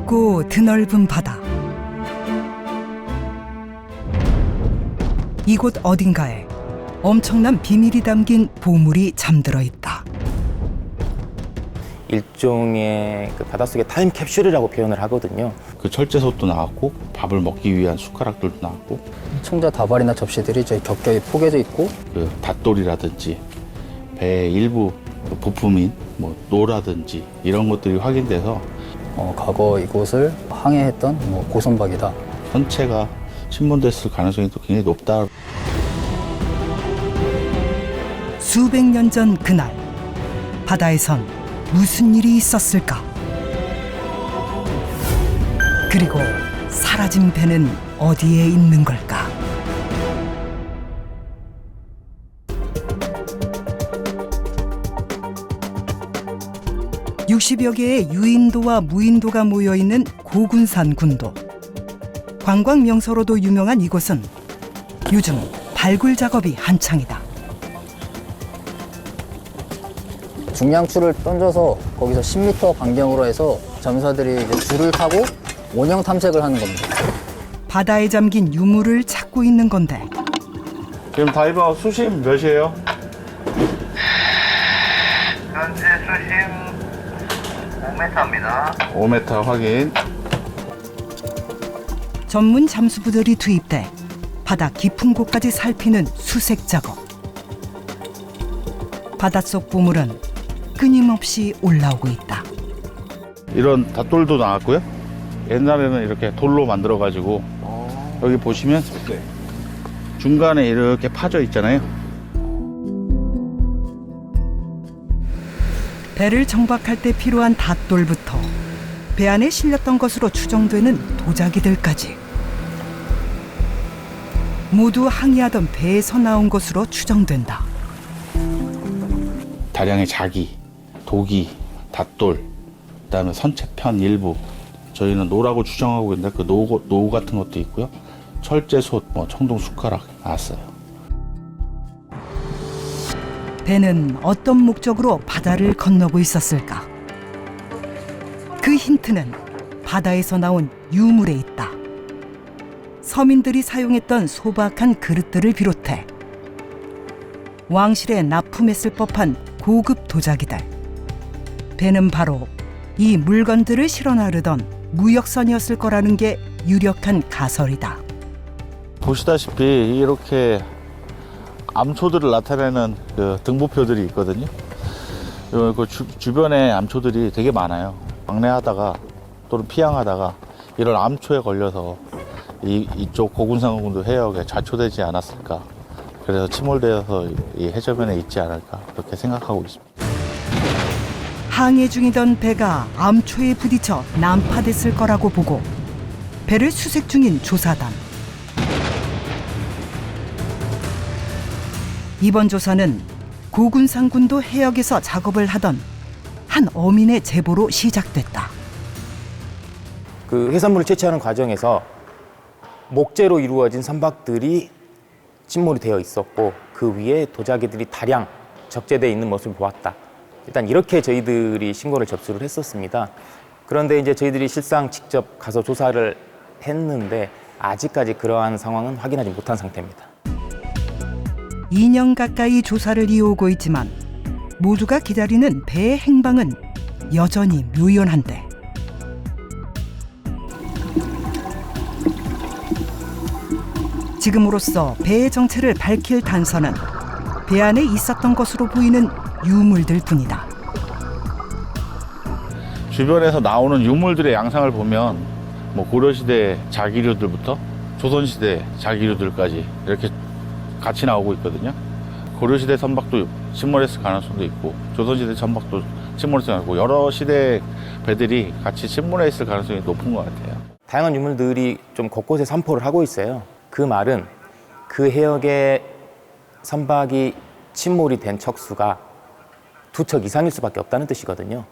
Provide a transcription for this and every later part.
넓고 드넓은 바다. 이곳 어딘가에 엄청난 비밀이 담긴 보물이 잠들어 있다. 일종의 그 바닷속의 타임캡슐이라고 표현을 하거든요. 그 철제솥도 나왔고 밥을 먹기 위한 숟가락들도 나왔고 청자 다발이나 접시들이 저희 겹겹이 포개져 있고 그 닷돌이라든지 배의 일부 부품인 뭐 노라든지 이런 것들이 확인돼서 과거 이곳을 항해했던 고선박이다. 선체가 침몰됐을 가능성이 또 굉장히 높다. 수백 년 전 그날 바다에선 무슨 일이 있었을까? 그리고 사라진 배는 어디에 있는 걸까? (60여) 개의 유인도와 무인도가 모여있는 고군산 군도. 관광 명소로도 유명한 이곳은 요즘 발굴 작업이 한창이다. 중량추를 던져서 거기서 10m 반경으로 해서 잠수사들이 이제 줄을 타고 원형 탐색을 하는 겁니다. 바다에 잠긴 유물을 찾고 있는 건데 지금 다이버 수심 몇이에요? 현재 수심 5m입니다. 5m 확인. 전문 잠수부들이 투입돼 바다 깊은 곳까지 살피는 수색 작업. 바닷속 보물은 끊임없이 올라오고 있다. 이런 닷돌도 나왔고요. 옛날에는 이렇게 돌로 만들어가지고 여기 보시면 중간에 이렇게 파져 있잖아요. 배를 정박할 때 필요한 닷돌부터 배 안에 실렸던 것으로 추정되는 도자기들까지 모두 항해하던 배에서 나온 것으로 추정된다. 다량의 자기, 도기, 닷돌, 그다음에 선체편 일부. 저희는 노라고 추정하고 있는데 그 노 같은 것도 있고요. 철제솥, 청동 숟가락 나왔어요. 배는 어떤 목적으로 바다를 건너고 있었을까? 그 힌트는 바다에서 나온 유물에 있다. 서민들이 사용했던 소박한 그릇들을 비롯해 왕실에 납품했을 법한 고급 도자기들. 배는 바로 이 물건들을 실어 나르던 무역선이었을 거라는 게 유력한 가설이다. 보시다시피 이렇게 암초들을 나타내는 그 등부표들이 있거든요. 그 주변에 암초들이 되게 많아요. 왕래하다가 또는 피항하다가 이런 암초에 걸려서 이쪽 고군산군도 해역에 좌초되지 않았을까. 그래서 침몰되어서 이 해저변에 있지 않을까 그렇게 생각하고 있습니다. 항해 중이던 배가 암초에 부딪혀 난파됐을 거라고 보고 배를 수색 중인 조사단. 이번 조사는 고군산군도 해역에서 작업을 하던 한 어민의 제보로 시작됐다. 그 해산물을 채취하는 과정에서 목재로 이루어진 선박들이 침몰이 되어 있었고 그 위에 도자기들이 다량 적재되어 있는 모습을 보았다. 일단 이렇게 저희들이 신고를 접수를 했었습니다. 그런데 이제 저희들이 실상 직접 가서 조사를 했는데 아직까지 그러한 상황은 확인하지 못한 상태입니다. 2년 가까이 조사를 이어오고 있지만 모두가 기다리는 배의 행방은 여전히 묘연한데 지금으로서 배의 정체를 밝힐 단서는 배 안에 있었던 것으로 보이는 유물들 뿐이다. 주변에서 나오는 유물들의 양상을 보면 고려시대 자기류들부터 조선시대 자기류들까지 이렇게 같이 나오고 있거든요. 고려시대 선박도 침몰했을 가능성도 있고 조선시대 선박도 침몰했을 가능성도 있고 여러 시대 배들이 같이 침몰했을 가능성이 높은 것 같아요. 다양한 유물들이 좀 곳곳에 산포를 하고 있어요. 그 말은 그 해역의 선박이 침몰이 된 척수가 2척 이상일 수밖에 없다는 뜻이거든요.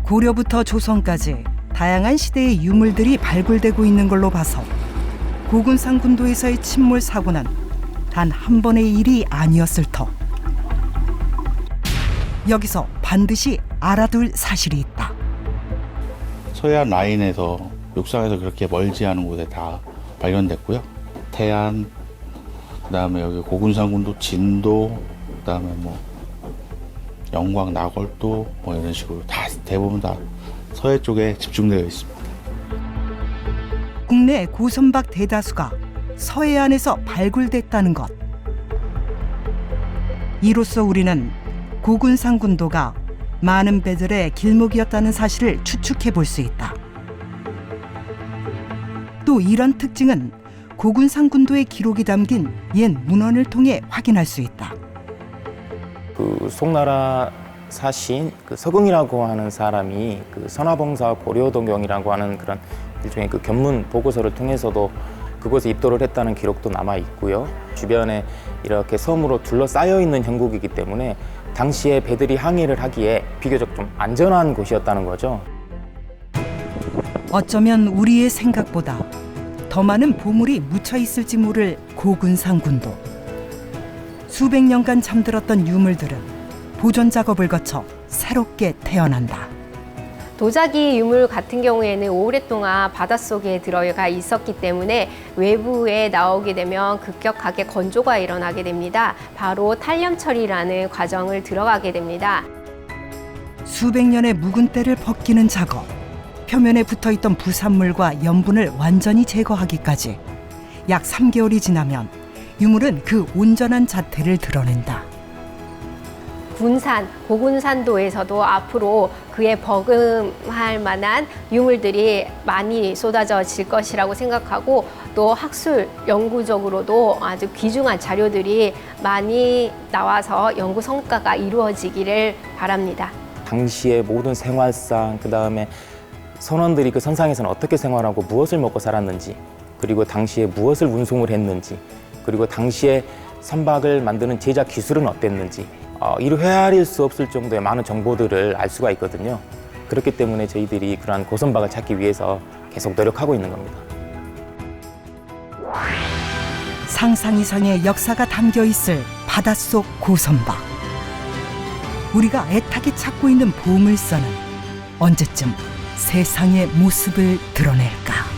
고려부터 조선까지 다양한 시대의 유물들이 발굴되고 있는 걸로 봐서 고군산군도에서의 침몰 사고는 단 한 번의 일이 아니었을 터. 여기서 반드시 알아둘 사실이 있다. 서해안 라인에서 육상에서 그렇게 멀지 않은 곳에 다 발견됐고요. 태안, 그다음에 여기 고군산군도, 진도, 그다음에 뭐 영광, 나골도 뭐 이런 식으로 다 대부분 다 서해 쪽에 집중되어 있습니다. 국내 고선박 대다수가 서해안에서 발굴됐다는 것. 이로써 우리는 고군산군도가 많은 배들의 길목이었다는 사실을 추측해 볼 수 있다. 또 이런 특징은 고군산군도의 기록이 담긴 옛 문헌을 통해 확인할 수 있다. 그 송나라 사신 그 서궁이라고 하는 사람이 그 선화봉사 고려도경이라고 하는 그런 일종의 그 견문 보고서를 통해서도 그곳에 입도를 했다는 기록도 남아 있고요. 주변에 이렇게 섬으로 둘러싸여 있는 형국이기 때문에 당시에 배들이 항해를 하기에 비교적 좀 안전한 곳이었다는 거죠. 어쩌면 우리의 생각보다 더 많은 보물이 묻혀 있을지 모를 고군산군도. 수백 년간 잠들었던 유물들은 보존 작업을 거쳐 새롭게 태어난다. 도자기 유물 같은 경우에는 오랫동안 바닷속에 들어가 있었기 때문에 외부에 나오게 되면 급격하게 건조가 일어나게 됩니다. 바로 탄염 처리라는 과정을 들어가게 됩니다. 수백 년의 묵은 때를 벗기는 작업. 표면에 붙어있던 부산물과 염분을 완전히 제거하기까지 약 3개월이 지나면 유물은 그 온전한 자태를 드러낸다. 군산, 고군산도에서도 앞으로 그에 버금할 만한 유물들이 많이 쏟아질 것이라고 생각하고 또 학술 연구적으로도 아주 귀중한 자료들이 많이 나와서 연구 성과가 이루어지기를 바랍니다. 당시의 모든 생활상, 그다음에 선원들이 그 선상에서는 어떻게 생활하고 무엇을 먹고 살았는지, 그리고 당시에 무엇을 운송을 했는지, 그리고 당시에 선박을 만드는 제작 기술은 어땠는지 이루 헤아릴 수 없을 정도의 많은 정보들을 알 수가 있거든요. 그렇기 때문에 저희들이 그러한 고선박을 찾기 위해서 계속 노력하고 있는 겁니다. 상상 이상의 역사가 담겨 있을 바닷속 고선박. 우리가 애타게 찾고 있는 보물선은 언제쯤 세상의 모습을 드러낼까?